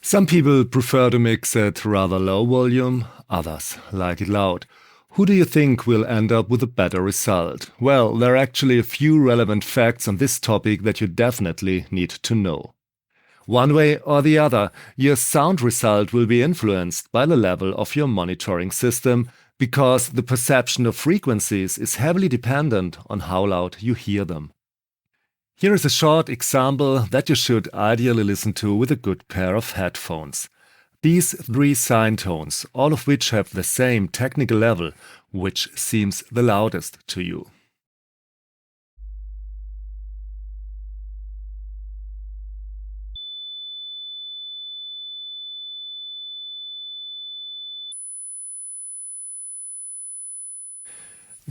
Some people prefer to mix at rather low volume, others like it loud. Who do you think will end up with a better result? Well, there are actually a few relevant facts on this topic that you definitely need to know. One way or the other, your sound result will be influenced by the level of your monitoring system because the perception of frequencies is heavily dependent on how loud you hear them. Here is a short example that you should ideally listen to with a good pair of headphones. These three sine tones, all of which have the same technical level, which seems the loudest to you?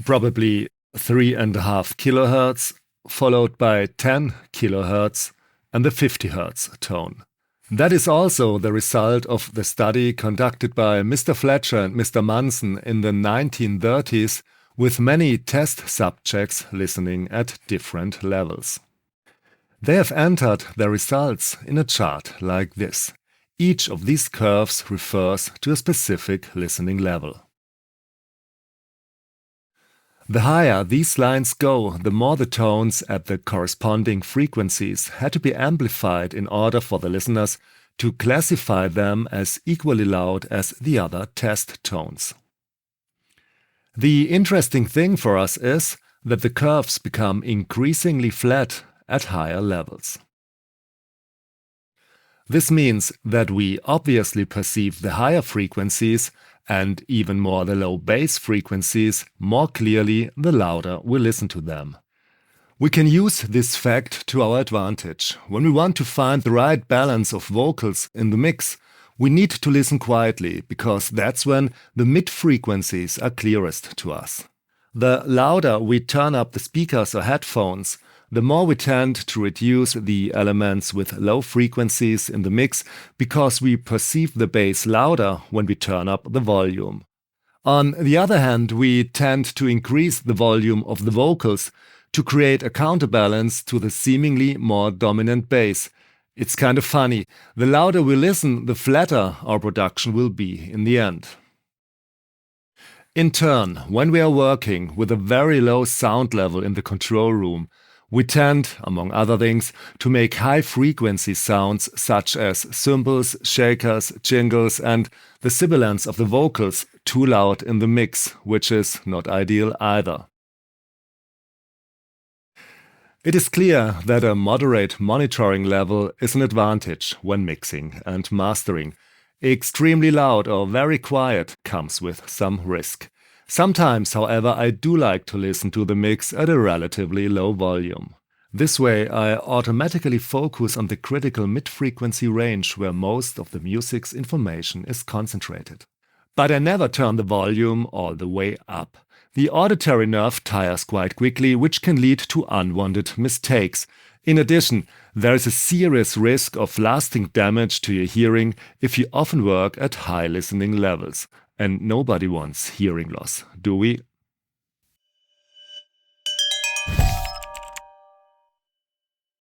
Probably 3.5 kHz, followed by 10 kHz and the 50 Hz tone. That is also the result of the study conducted by Mr. Fletcher and Mr. Munson in the 1930s, with many test subjects listening at different levels. They have entered their results in a chart like this. Each of these curves refers to a specific listening level. The higher these lines go, the more the tones at the corresponding frequencies had to be amplified in order for the listeners to classify them as equally loud as the other test tones. The interesting thing for us is that the curves become increasingly flat at higher levels. This means that we obviously perceive the higher frequencies and even more the low bass frequencies more clearly the louder we listen to them. We can use this fact to our advantage. When we want to find the right balance of vocals in the mix, we need to listen quietly, because that's when the mid-frequencies are clearest to us. The louder we turn up the speakers or headphones, the more we tend to reduce the elements with low frequencies in the mix, because we perceive the bass louder when we turn up the volume. On the other hand, we tend to increase the volume of the vocals to create a counterbalance to the seemingly more dominant bass. It's kind of funny. The louder we listen, the flatter our production will be in the end. In turn, when we are working with a very low sound level in the control room, we tend, among other things, to make high-frequency sounds such as cymbals, shakers, jingles, and the sibilance of the vocals too loud in the mix, which is not ideal either. It is clear that a moderate monitoring level is an advantage when mixing and mastering. Extremely loud or very quiet comes with some risk. Sometimes, however, I do like to listen to the mix at a relatively low volume. This way, I automatically focus on the critical mid-frequency range where most of the music's information is concentrated. But I never turn the volume all the way up. The auditory nerve tires quite quickly, which can lead to unwanted mistakes. In addition, there is a serious risk of lasting damage to your hearing if you often work at high listening levels. And nobody wants hearing loss, do we?